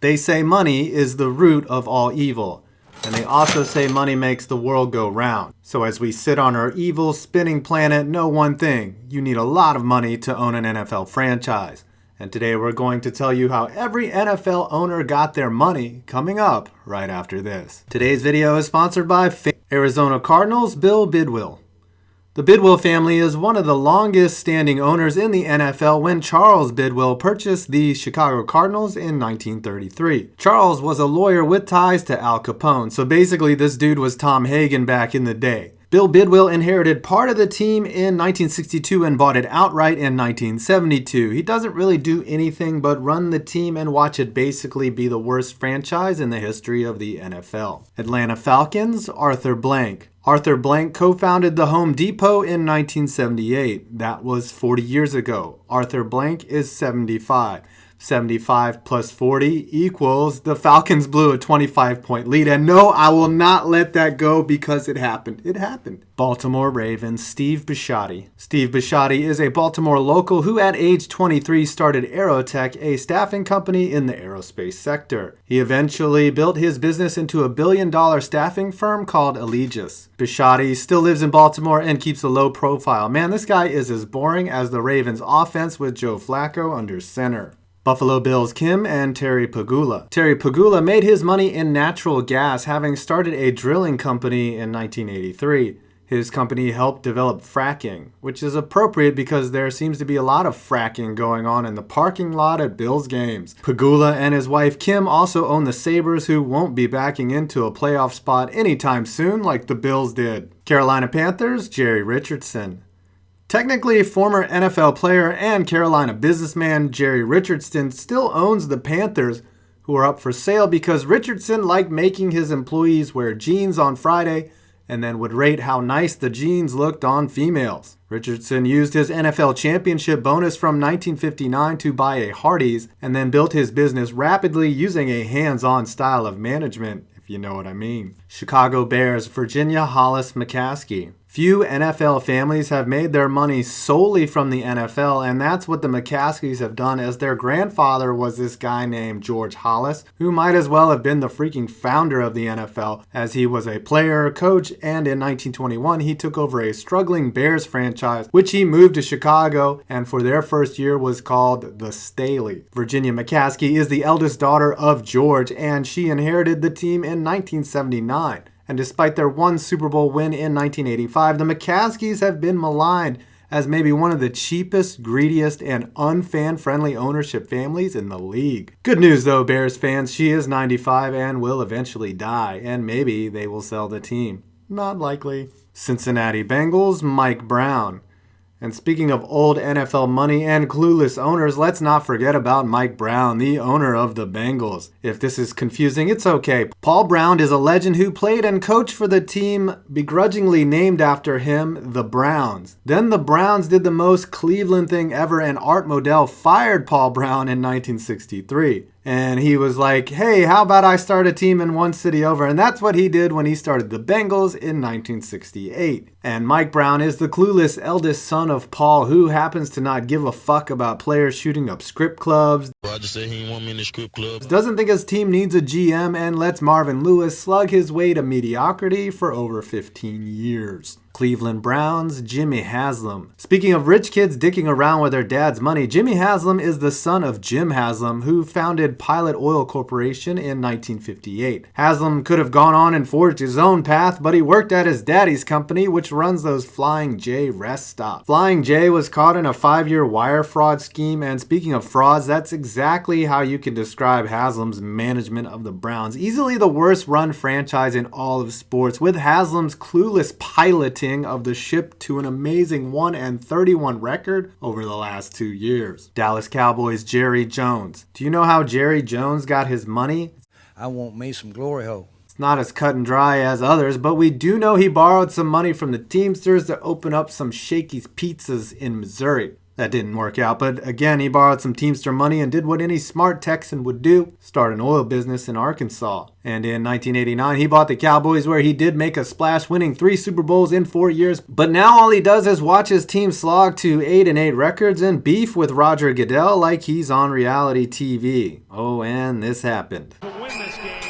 They say money is the root of all evil. And they also say money makes the world go round. So as we sit on our evil spinning planet, know one thing: you need a lot of money to own an NFL franchise. And today we're going to tell you how every NFL owner got their money, coming up right after this. Today's video is sponsored by Arizona Cardinals Bill Bidwill. The Bidwill family is one of the longest standing owners in the NFL when Charles Bidwill purchased the Chicago Cardinals in 1933. Charles was a lawyer with ties to Al Capone, so basically this dude was Tom Hagen back in the day. Bill Bidwill inherited part of the team in 1962 and bought it outright in 1972. He doesn't really do anything but run the team and watch it basically be the worst franchise in the history of the NFL. Atlanta Falcons, Arthur Blank. Arthur Blank co-founded the Home Depot in 1978. That was 40 years ago. Arthur Blank is 75. 75 plus 40 equals the Falcons blew a 25-point lead. And no, I will not let that go because it happened. It happened. Baltimore Ravens, Steve Bisciotti. Steve Bisciotti is a Baltimore local who at age 23 started Aerotech, a staffing company in the aerospace sector. He eventually built his business into a billion-dollar staffing firm called Allegis. Bisciotti still lives in Baltimore and keeps a low profile. Man, this guy is as boring as the Ravens offense with Joe Flacco under center. Buffalo Bills Kim and Terry Pegula. Terry Pegula made his money in natural gas, having started a drilling company in 1983. His company helped develop fracking, which is appropriate because there seems to be a lot of fracking going on in the parking lot at Bills games. Pegula and his wife Kim also own the Sabres, who won't be backing into a playoff spot anytime soon like the Bills did. Carolina Panthers, Jerry Richardson. Technically, former NFL player and Carolina businessman Jerry Richardson still owns the Panthers, who are up for sale because Richardson liked making his employees wear jeans on Friday and then would rate how nice the jeans looked on females. Richardson used his NFL championship bonus from 1959 to buy a Hardee's and then built his business rapidly using a hands-on style of management, if you know what I mean. Chicago Bears, Virginia Hollis Mccaskey. Few NFL families have made their money solely from the NFL, and that's what the Mccaskies have done, as their grandfather was this guy named George Hollis, who might as well have been the freaking founder of the NFL, as he was a player, coach, and in 1921 he took over a struggling Bears franchise, which he moved to Chicago, and for their first year was called the Staley. Virginia Mccaskey is the eldest daughter of George, and she inherited the team in 1979. And despite their one Super Bowl win in 1985, the Mccaskies have been maligned as maybe one of the cheapest, greediest, and unfan-friendly ownership families in the league. Good news though, Bears fans, she is 95 and will eventually die, and maybe they will sell the team. Not likely. Cincinnati Bengals, Mike Brown. And speaking of old NFL money and clueless owners, let's not forget about Mike Brown, the owner of the Bengals. If this is confusing, it's okay. Paul Brown is a legend who played and coached for the team begrudgingly named after him, the Browns. Then the Browns did the most Cleveland thing ever, and Art Modell fired Paul Brown in 1963. And he was like, hey, how about I start a team in one city over? And that's what he did when he started the Bengals in 1968. And Mike Brown is the clueless eldest son of Paul, who happens to not give a fuck about players shooting up strip clubs. Roger said he didn't want me in the strip club. Doesn't think his team needs a GM, and lets Marvin Lewis slug his way to mediocrity for over 15 years. Cleveland Browns, Jimmy Haslem. Speaking of rich kids dicking around with their dad's money, Jimmy Haslem is the son of Jim Haslem, who founded Pilot Oil Corporation in 1958. Haslem could have gone on and forged his own path, but he worked at his daddy's company, which runs those Flying J rest stops. Flying J was caught in a 5-year wire fraud scheme, and speaking of frauds, that's exactly how you can describe Haslem's management of the Browns. Easily the worst run franchise in all of sports, with Haslem's clueless piloting of the ship to an amazing 1-31 record over the last 2 years. Dallas Cowboys, Jerry Jones. Do you know how Jerry Jones got his money? I want me some glory hole. It's not as cut and dry as others, but we do know he borrowed some money from the Teamsters to open up some Shakey's Pizzas in Missouri. That didn't work out, but again, he borrowed some Teamster money and did what any smart Texan would do, start an oil business in Arkansas. And in 1989, he bought the Cowboys, where he did make a splash, winning 3 Super Bowls in 4 years. But now all he does is watch his team slog to 8-8 records and beef with Roger Goodell like he's on reality TV. Oh, and this happened. To win this game,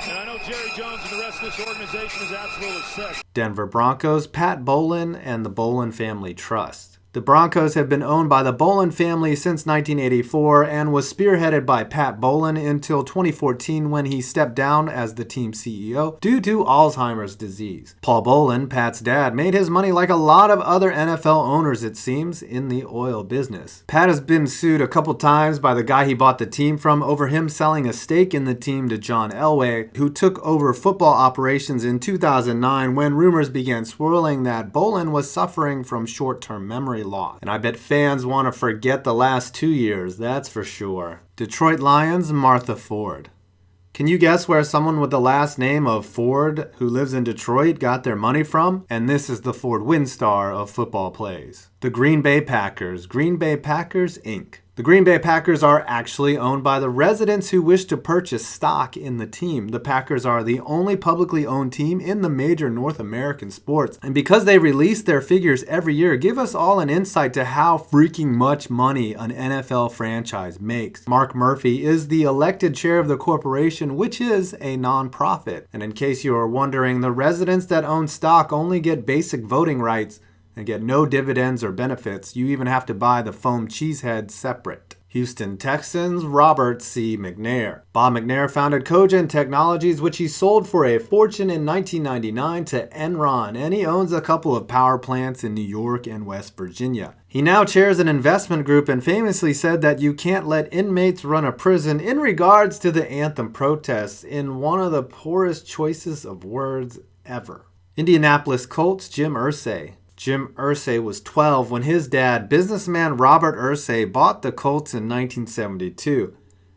and I know Jerry Jones and the rest of this organization is absolutely sick. Denver Broncos, Pat Bolen, and the Bolan Family Trust. The Broncos have been owned by the Bolan family since 1984 and was spearheaded by Pat Bolen until 2014 when he stepped down as the team CEO due to Alzheimer's disease. Paul Bolen, Pat's dad, made his money like a lot of other NFL owners, it seems, in the oil business. Pat has been sued a couple times by the guy he bought the team from over him selling a stake in the team to John Elway, who took over football operations in 2009 when rumors began swirling that Bolen was suffering from short-term memory loss. And I bet fans want to forget the last 2 years, that's for sure. Detroit Lions, Martha Ford. Can you guess where someone with the last name of Ford who lives in Detroit got their money from? And this is the Ford Windstar of football plays. The Green Bay Packers, Green Bay Packers, Inc. The Green Bay Packers are actually owned by the residents who wish to purchase stock in the team. The Packers are the only publicly owned team in the major North American sports. And because they release their figures every year, give us all an insight to how freaking much money an NFL franchise makes. Mark Murphy is the elected chair of the corporation, which is a non-profit. And in case you are wondering, the residents that own stock only get basic voting rights and get no dividends or benefits. You even have to buy the foam cheesehead separate. Houston Texans, Robert C. Mcnair. Bob Mcnair founded Cogent Technologies, which he sold for a fortune in 1999 to Enron, and he owns a couple of power plants in New York and West Virginia. He now chairs an investment group and famously said that you can't let inmates run a prison in regards to the anthem protests, in one of the poorest choices of words ever. Indianapolis Colts, Jim Irsay. Jim Irsay was 12 when his dad, businessman Robert Irsay, bought the Colts in 1972.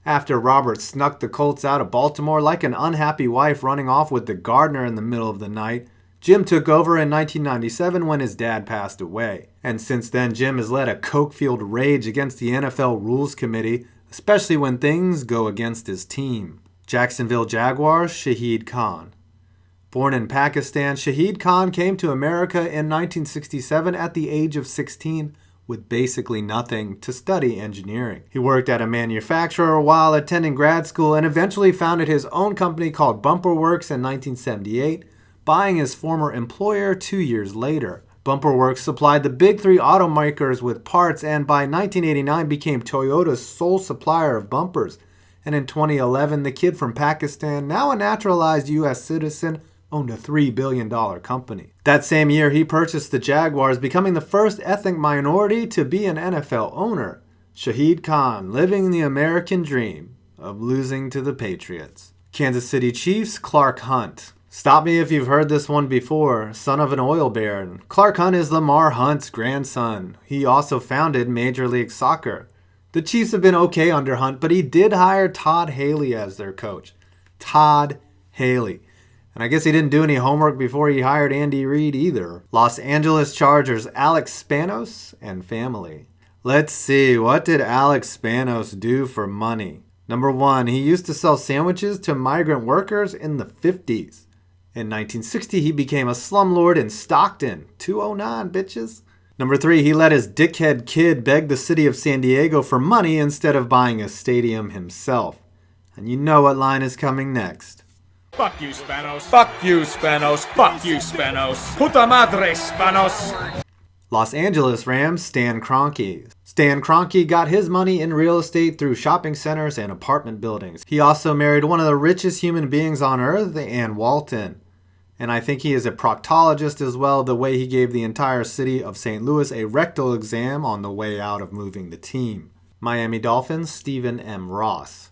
After Robert snuck the Colts out of Baltimore like an unhappy wife running off with the gardener in the middle of the night, Jim took over in 1997 when his dad passed away. And since then, Jim has led a coke-fueled rage against the NFL Rules Committee, especially when things go against his team. Jacksonville Jaguars, Shaheed Khan. Born in Pakistan, Shaheed Khan came to America in 1967 at the age of 16 with basically nothing to study engineering. He worked at a manufacturer while attending grad school and eventually founded his own company called Bumper Works in 1978, buying his former employer 2 years later. Bumper Works supplied the big three automakers with parts and by 1989 became Toyota's sole supplier of bumpers. And in 2011, the kid from Pakistan, now a naturalized U.S. citizen, owned a $3 billion company. That same year, he purchased the Jaguars, becoming the first ethnic minority to be an NFL owner. Shaheed Khan, living the American dream of losing to the Patriots. Kansas City Chiefs, Clark Hunt. Stop me if you've heard this one before. Son of an oil baron. Clark Hunt is Lamar Hunt's grandson. He also founded Major League Soccer. The Chiefs have been okay under Hunt, but he did hire Todd Haley as their coach. Todd Haley. And I guess he didn't do any homework before he hired Andy Reid either. Los Angeles Chargers, Alex Spanos and family. Let's see, what did Alex Spanos do for money? Number 1, he used to sell sandwiches to migrant workers in the 50s. In 1960, he became a slumlord in Stockton. 209, bitches. Number 3, he let his dickhead kid beg the city of San Diego for money instead of buying a stadium himself. And you know what line is coming next. Fuck you, Spanos. Fuck you, Spanos. Fuck you, Spanos. Puta madre, Spanos. Los Angeles Rams, Stan Kroenke. Stan Kroenke got his money in real estate through shopping centers and apartment buildings. He also married one of the richest human beings on earth, Ann Walton. And I think he is a proctologist as well, the way he gave the entire city of St. Louis a rectal exam on the way out of moving the team. Miami Dolphins, Stephen M. Ross.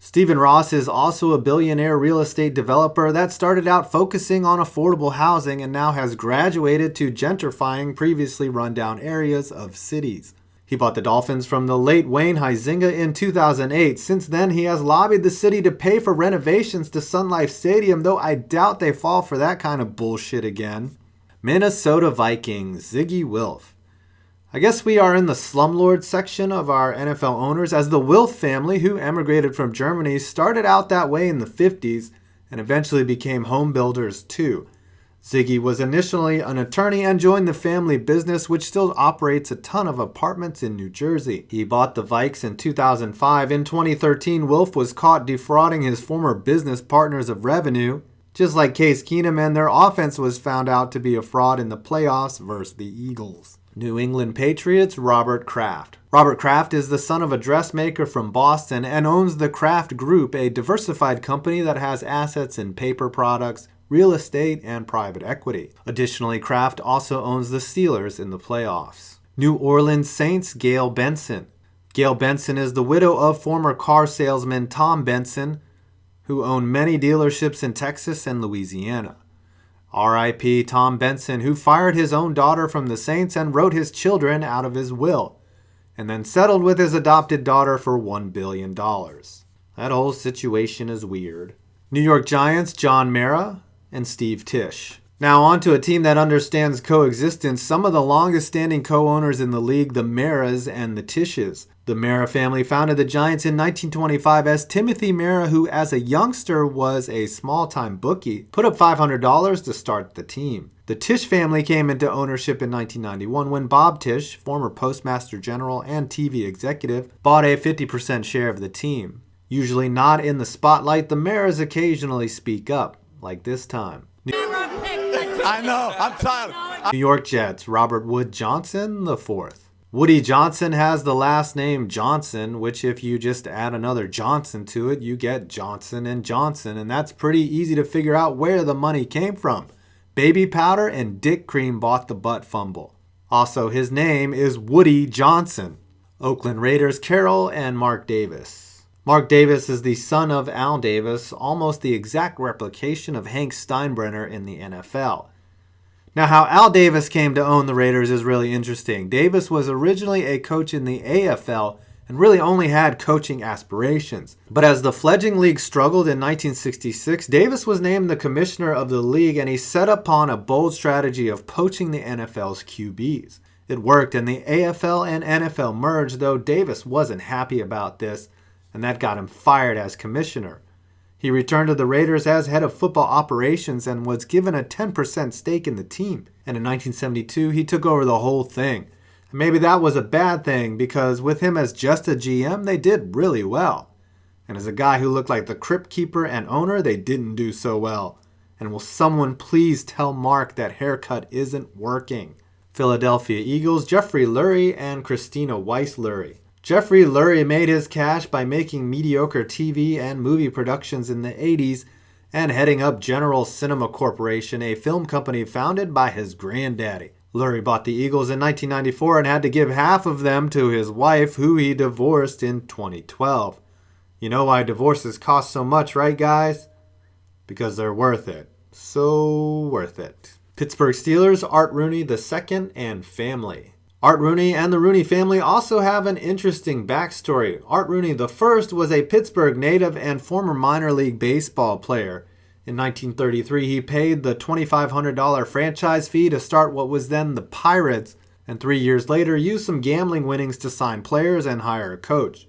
Stephen Ross is also a billionaire real estate developer that started out focusing on affordable housing and now has graduated to gentrifying previously rundown areas of cities. He bought the Dolphins from the late Wayne Huizenga in 2008. Since then, he has lobbied the city to pay for renovations to Sun Life Stadium, though I doubt they fall for that kind of bullshit again. Minnesota Vikings, Ziggy Wilf. I guess we are in the slumlord section of our NFL owners, as the Wilf family, who emigrated from Germany, started out that way in the 50s and eventually became home builders too. Ziggy was initially an attorney and joined the family business, which still operates a ton of apartments in New Jersey. He bought the Vikes in 2005. In 2013, Wilf was caught defrauding his former business partners of revenue. Just like Case Keenum, and their offense was found out to be a fraud in the playoffs versus the Eagles. New England Patriots, Robert Kraft. Robert Kraft is the son of a dressmaker from Boston and owns the Kraft Group, a diversified company that has assets in paper products, real estate, and private equity. Additionally, Kraft also owns the Steelers in the playoffs. New Orleans Saints, Gail Benson. Gail Benson is the widow of former car salesman Tom Benson, who owned many dealerships in Texas and Louisiana. R.I.P. Tom Benson, who fired his own daughter from the Saints and wrote his children out of his will, and then settled with his adopted daughter for $1 billion. That whole situation is weird. New York Giants, John Mara and Steve Tisch. Now on to a team that understands coexistence. Some of the longest standing co-owners in the league, the Maras and the Tisches. The Mara family founded the Giants in 1925 as Timothy Mara, who as a youngster was a small-time bookie, put up $500 to start the team. The Tisch family came into ownership in 1991 when Bob Tisch, former Postmaster General and TV executive, bought a 50% share of the team. Usually not in the spotlight, the Maras occasionally speak up, like this time. I know, I'm tired. New York Jets, Robert Wood Johnson IV. Woody Johnson has the last name Johnson, which if you just add another Johnson to it, you get Johnson and Johnson, and that's pretty easy to figure out where the money came from. Baby powder and Dick Cream bought the butt fumble. Also, his name is Woody Johnson. Oakland Raiders, Carroll and Mark Davis. Mark Davis is the son of Al Davis, almost the exact replication of Hank Steinbrenner in the NFL. Now, how Al Davis came to own the Raiders is really interesting. Davis was originally a coach in the AFL and really only had coaching aspirations. But as the fledgling league struggled in 1966, Davis was named the commissioner of the league, and he set upon a bold strategy of poaching the NFL's QBs. It worked, and the AFL and NFL merged, though Davis wasn't happy about this, and that got him fired as commissioner. He returned to the Raiders as head of football operations and was given a 10% stake in the team. And in 1972, he took over the whole thing. And maybe that was a bad thing, because with him as just a GM, they did really well. And as a guy who looked like the crypt keeper and owner, they didn't do so well. And will someone please tell Mark that haircut isn't working? Philadelphia Eagles, Jeffrey Lurie and Christina Weiss Lurie. Jeffrey Lurie made his cash by making mediocre TV and movie productions in the 80s and heading up General Cinema Corporation, a film company founded by his granddaddy. Lurie bought the Eagles in 1994 and had to give half of them to his wife, who he divorced in 2012. You know why divorces cost so much, right guys? Because they're worth it. So worth it. Pittsburgh Steelers, Art Rooney II and family. Art Rooney and the Rooney family also have an interesting backstory. Art Rooney I was a Pittsburgh native and former minor league baseball player. In 1933, he paid the $2,500 franchise fee to start what was then the Pirates, and 3 years later used some gambling winnings to sign players and hire a coach.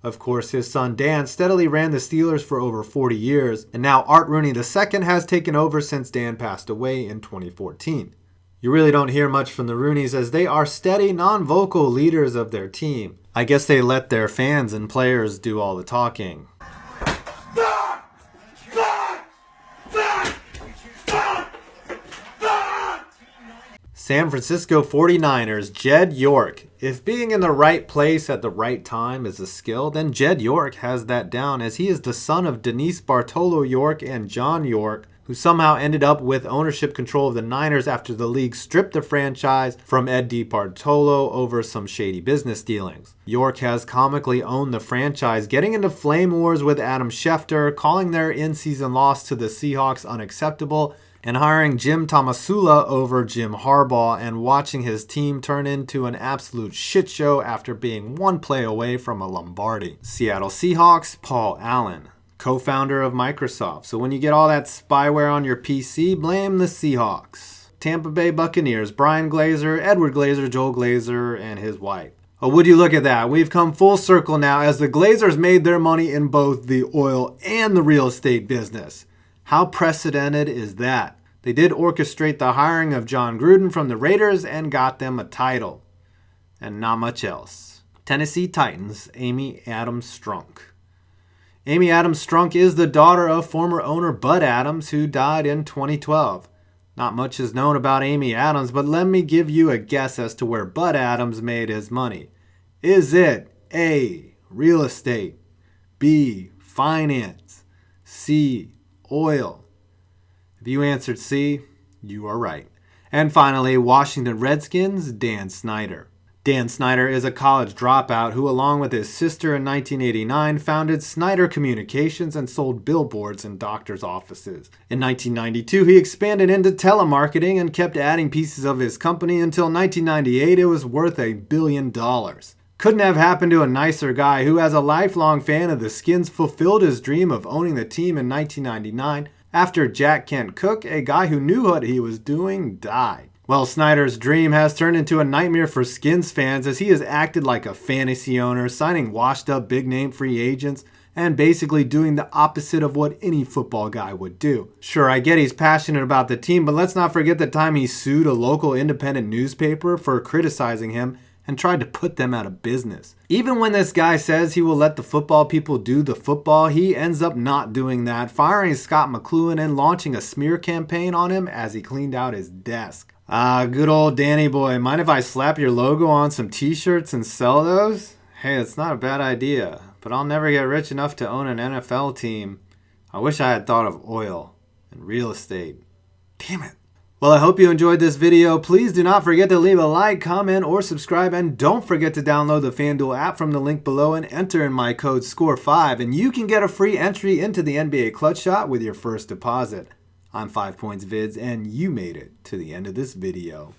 Of course, his son Dan steadily ran the Steelers for over 40 years, and now Art Rooney II has taken over since Dan passed away in 2014. You really don't hear much from the Rooneys, as they are steady, non-vocal leaders of their team. I guess they let their fans and players do all the talking. San Francisco 49ers, Jed York. If being in the right place at the right time is a skill, then Jed York has that down, as he is the son of Denise Bartolo York and John York, who somehow ended up with ownership control of the Niners after the league stripped the franchise from Ed DiBartolo over some shady business dealings. York has comically owned the franchise, getting into flame wars with Adam Schefter, calling their in-season loss to the Seahawks unacceptable, and hiring Jim Tomasula over Jim Harbaugh, and watching his team turn into an absolute shit show after being one play away from a Lombardi. Seattle Seahawks, Paul Allen, co-founder of Microsoft. So when you get all that spyware on your PC, blame the Seahawks. Tampa Bay Buccaneers, Brian Glazer, Edward Glazer, Joel Glazer, and his wife. Oh, would you look at that? We've come full circle now as the Glazers made their money in both the oil and the real estate business. How precedented is that? They did orchestrate the hiring of John Gruden from the Raiders and got them a title. And not much else. Tennessee Titans, Amy Adams Strunk. Amy Adams Strunk is the daughter of former owner Bud Adams, who died in 2012. Not much is known about Amy Adams, but let me give you a guess as to where Bud Adams made his money. Is it A, real estate, B, finance, C, oil? If you answered C, you are right. And finally, Washington Redskins, Dan Snyder. Dan Snyder is a college dropout who, along with his sister in 1989, founded Snyder Communications and sold billboards in doctors' offices. In 1992, he expanded into telemarketing and kept adding pieces of his company until 1998 it was worth $1 billion. Couldn't have happened to a nicer guy who, as a lifelong fan of the Skins, fulfilled his dream of owning the team in 1999 after Jack Kent Cooke, a guy who knew what he was doing, died. Well, Snyder's dream has turned into a nightmare for Skins fans as he has acted like a fantasy owner, signing washed-up big-name free agents and basically doing the opposite of what any football guy would do. Sure, I get he's passionate about the team, but let's not forget the time he sued a local independent newspaper for criticizing him and tried to put them out of business. Even when this guy says he will let the football people do the football, he ends up not doing that, firing Scott McCloughan and launching a smear campaign on him as he cleaned out his desk. Good old Danny boy. Mind if I slap your logo on some t-shirts and sell those? Hey, it's not a bad idea, but I'll never get rich enough to own an NFL team. I wish I had thought of oil and real estate. Damn it. Well, I hope you enjoyed this video. Please do not forget to leave a like, comment, or subscribe, and don't forget to download the FanDuel app from the link below and enter in my code SCORE5, and you can get a free entry into the NBA Clutch Shot with your first deposit. I'm 5 Points Vids, and you made it to the end of this video.